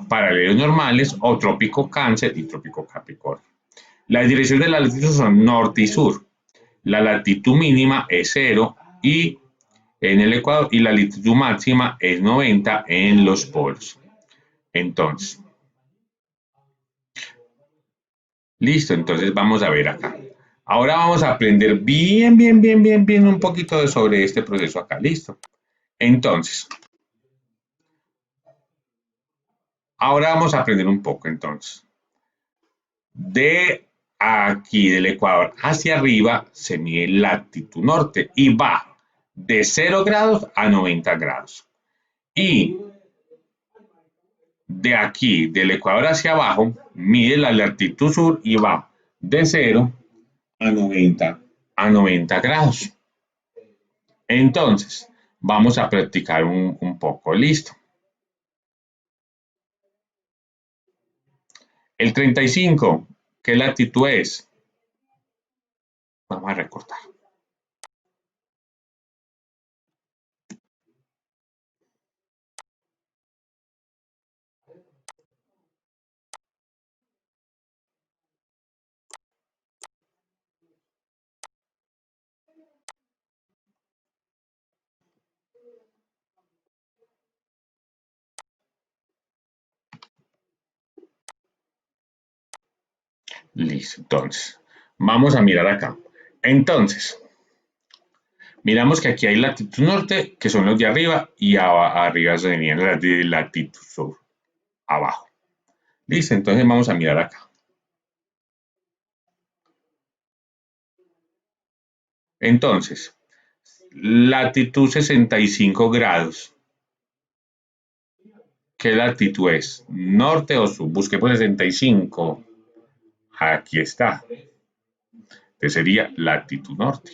paralelos normales o trópico Cáncer y trópico Capricornio. Las direcciones de la latitud son norte y sur. La latitud mínima es 0 y en el ecuador y la latitud máxima es 90 en los polos. Entonces, listo, entonces vamos a ver acá. Ahora vamos a aprender bien un poquito sobre este proceso acá. Listo. Entonces, ahora vamos a aprender un poco entonces. De aquí del Ecuador hacia arriba se mide latitud norte y va de 0 grados a 90 grados. Y de aquí, del Ecuador hacia abajo, mide la latitud sur y va de 0 a 90 grados. Entonces, vamos a practicar un poco. Listo. El 35, ¿qué latitud es? Vamos a recortar. Listo, entonces, vamos a mirar acá. Entonces, miramos que aquí hay latitud norte, que son los de arriba, y arriba serían las de latitud sur, abajo. Listo, entonces vamos a mirar acá. Entonces, latitud 65 grados. ¿Qué latitud es? ¿Norte o sur? Busquemos 65. Aquí está. Entonces sería latitud norte.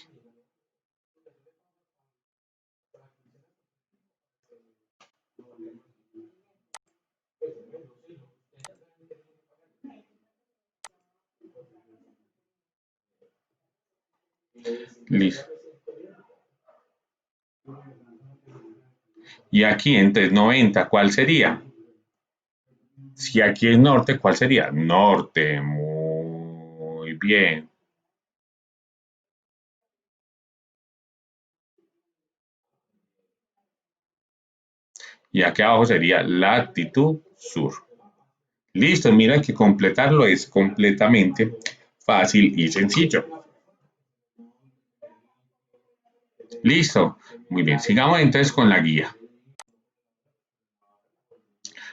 Listo. Y aquí entre 90, ¿cuál sería? Si aquí es norte, ¿cuál sería? Norte, muy bien. Y aquí abajo sería latitud sur. Listo, mira que completarlo es completamente fácil y sencillo. Listo, muy bien, sigamos entonces con la guía.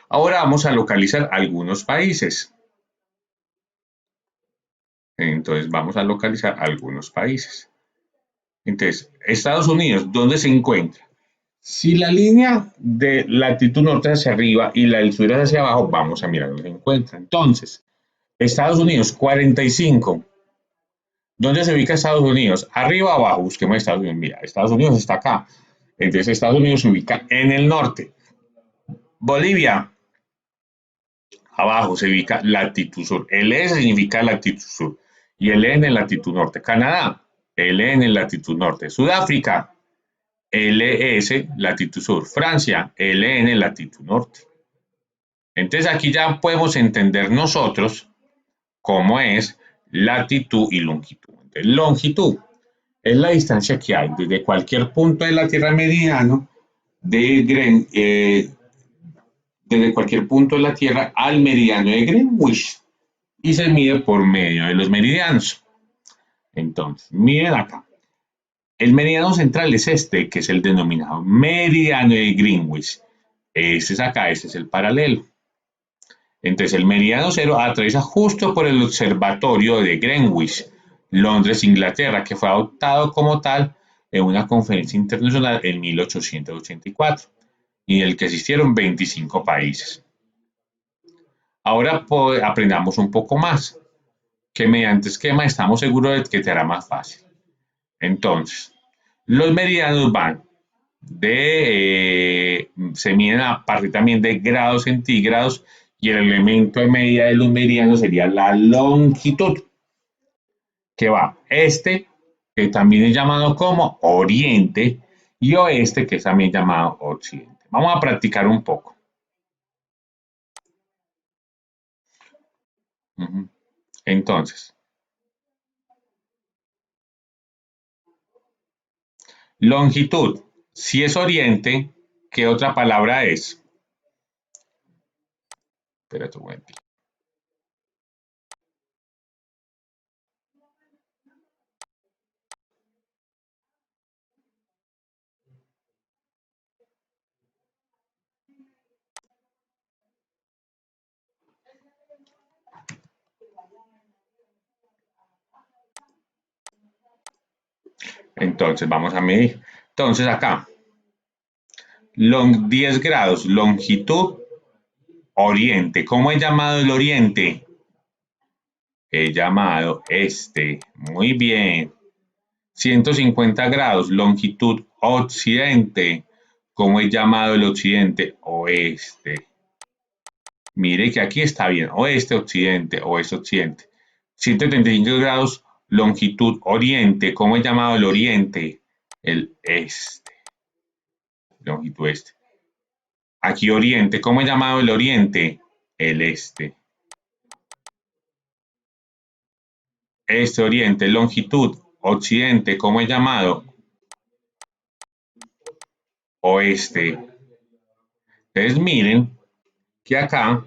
Ahora vamos a localizar algunos países. Entonces vamos a localizar algunos países. Entonces, Estados Unidos, ¿dónde se encuentra? Si la línea de latitud norte hacia arriba y la del sur hacia abajo, vamos a mirar dónde se encuentra. Entonces, Estados Unidos, 45. ¿Dónde se ubica Estados Unidos? ¿Arriba o abajo? Busquemos Estados Unidos. Mira, Estados Unidos está acá. Entonces, Estados Unidos se ubica en el norte. Bolivia, abajo se ubica latitud sur. El S significa latitud sur y el N latitud norte. Canadá, el N latitud norte. Sudáfrica, LS latitud sur. Francia, LN latitud norte. Entonces aquí ya podemos entender nosotros cómo es latitud y longitud. Entonces, longitud es la distancia que hay desde cualquier punto de la Tierra meridiano desde cualquier punto de la Tierra al meridiano de Greenwich y se mide por medio de los meridianos. Entonces, miren acá. El meridiano central es este, que es el denominado meridiano de Greenwich. Este es acá, este es el paralelo. Entonces, el meridiano cero atraviesa justo por el observatorio de Greenwich, Londres, Inglaterra, que fue adoptado como tal en una conferencia internacional en 1884 y en el que asistieron 25 países. Ahora aprendamos un poco más, que mediante esquema estamos seguros de que te hará más fácil. Entonces, los meridianos van se miden a partir también de grados centígrados y el elemento de medida de los meridianos sería la longitud, que va este, que también es llamado como oriente, y oeste, que es también llamado occidente. Vamos a practicar un poco. Entonces, longitud, si es oriente, ¿qué otra palabra es? Espérate un momento. Entonces, vamos a medir. Entonces, acá, 10 grados, longitud, oriente. ¿Cómo he llamado el oriente? He llamado este. Muy bien. 150 grados, longitud, occidente. ¿Cómo he llamado el occidente? Oeste. Mire que aquí está bien. Oeste, occidente, oeste, occidente. 135 grados, longitud, oriente. ¿Cómo he llamado el oriente? El este. Longitud este. Aquí oriente, ¿cómo he llamado el oriente? El este. Este, oriente, longitud, occidente, ¿cómo he llamado? Oeste. Entonces miren que acá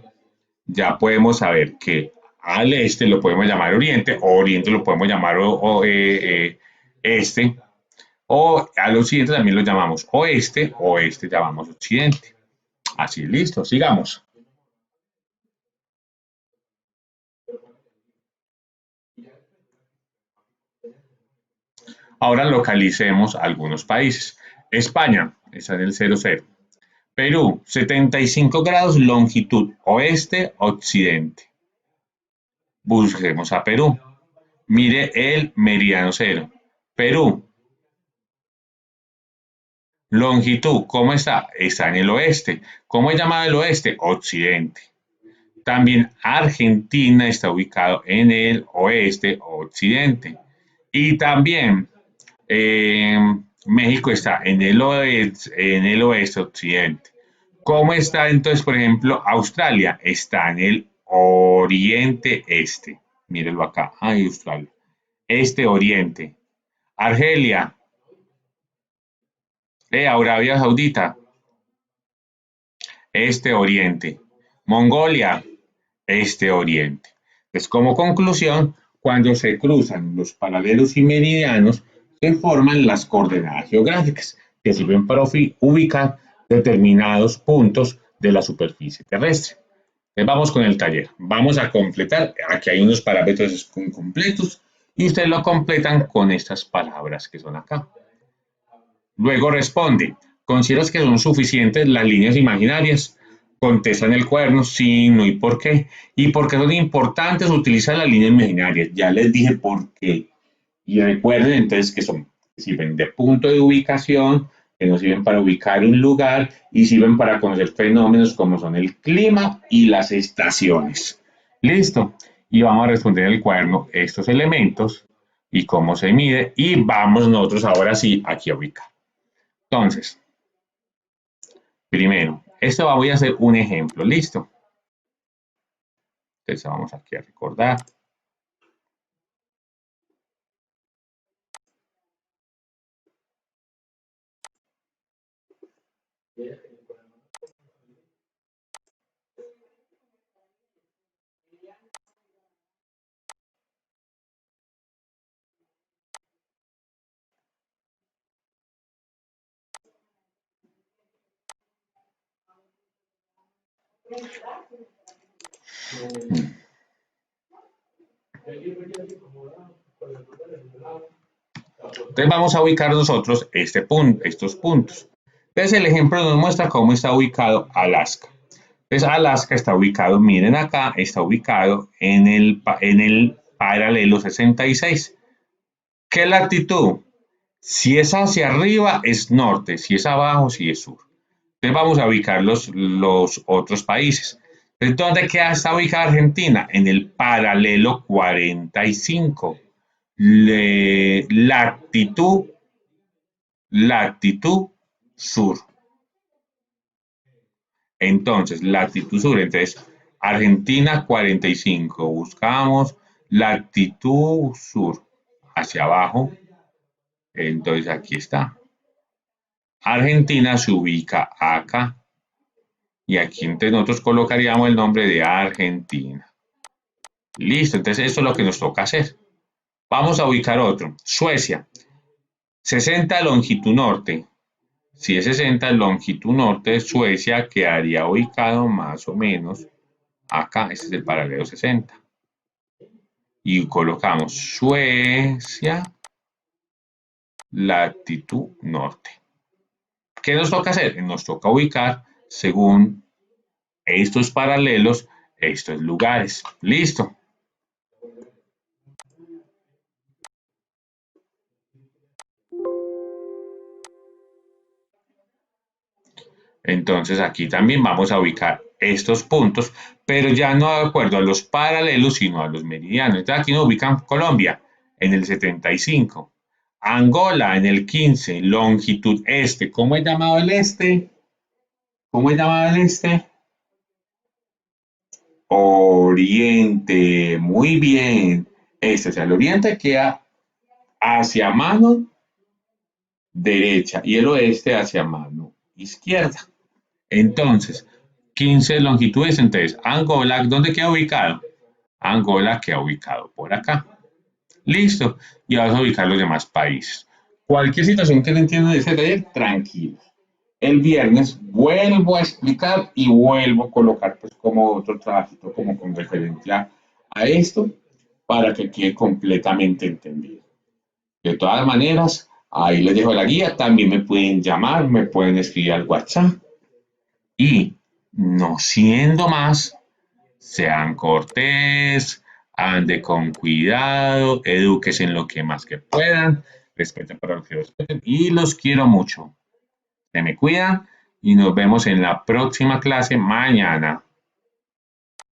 ya podemos saber que al este lo podemos llamar oriente, o oriente lo podemos llamar este, o al occidente también lo llamamos oeste, oeste llamamos occidente. Así, listo, sigamos. Ahora localicemos algunos países. España está en el 00. Perú, 75 grados longitud oeste-occidente. Busquemos a Perú. Mire el meridiano cero. Perú, longitud, ¿cómo está? Está en el oeste. ¿Cómo es llamado el oeste? Occidente. También Argentina está ubicado en el oeste occidente. Y también eh, México está en el oeste occidente. ¿Cómo está entonces, por ejemplo, Australia? Está en el oriente este. Mírenlo acá. Ahí Australia. Este oriente. Argelia. Arabia Saudita. Este oriente. Mongolia. Este oriente. Pues como conclusión, cuando se cruzan los paralelos y meridianos, se forman las coordenadas geográficas que sirven para ubicar determinados puntos de la superficie terrestre. Entonces vamos con el taller. Vamos a completar. Aquí hay unos parámetros incompletos y ustedes lo completan con estas palabras que son acá. Luego responde. ¿Consideras que son suficientes las líneas imaginarias? Contesta en el cuaderno sí, no y por qué. ¿Y por qué son importantes utilizar las líneas imaginarias? Ya les dije por qué. Y recuerden entonces que sirven de punto de ubicación, que nos sirven para ubicar un lugar y sirven para conocer fenómenos como son el clima y las estaciones. Listo. Y vamos a responder en el cuaderno estos elementos y cómo se mide. Y vamos nosotros ahora sí aquí a ubicar. Entonces, primero, esto voy a hacer un ejemplo. Listo. Entonces vamos aquí a recordar. Entonces vamos a ubicar nosotros estos puntos. Entonces el ejemplo nos muestra cómo está ubicado Alaska. Entonces Alaska está ubicado, miren acá, está ubicado en el paralelo 66. ¿Qué latitud? Si es hacia arriba es norte, si es abajo sí es sur. Entonces vamos a ubicar los otros países. Entonces, ¿dónde está ubicada Argentina? En el paralelo 45. Latitud, latitud sur. Entonces, latitud sur. Entonces, Argentina 45. Buscamos latitud sur. Hacia abajo. Entonces, aquí está. Argentina se ubica acá. Y aquí entonces nosotros colocaríamos el nombre de Argentina. Listo, entonces esto es lo que nos toca hacer. Vamos a ubicar otro. Suecia. 60 longitud norte. Si es 60 longitud norte, Suecia quedaría ubicado más o menos acá. Este es el paralelo 60. Y colocamos Suecia, latitud norte. ¿Qué nos toca hacer? Nos toca ubicar según estos paralelos, estos lugares. Listo. Entonces aquí también vamos a ubicar estos puntos, pero ya no de acuerdo a los paralelos, sino a los meridianos. Entonces aquí nos ubican Colombia en el 75, Angola en el 15, longitud este. ¿Cómo es llamado el este? ¿Cómo es llamado el este? Oriente. Muy bien. Este, o sea, el oriente queda hacia mano derecha y el oeste hacia mano izquierda. Entonces, 15 longitudes, entonces, Angola, ¿dónde queda ubicado? Angola queda ubicado por acá. Listo. Y vas a ubicar los demás países. Cualquier situación que no entiendan de ese taller, tranquilo. El viernes vuelvo a explicar y vuelvo a colocar pues como otro trabajito como con referencia a esto para que quede completamente entendido. De todas maneras, ahí les dejo la guía. También me pueden llamar, me pueden escribir al WhatsApp. Y no siendo más, sean cortés, ande con cuidado, edúquese en lo que más que puedan, respeten para los que respeten y los quiero mucho. Se me cuidan y nos vemos en la próxima clase mañana.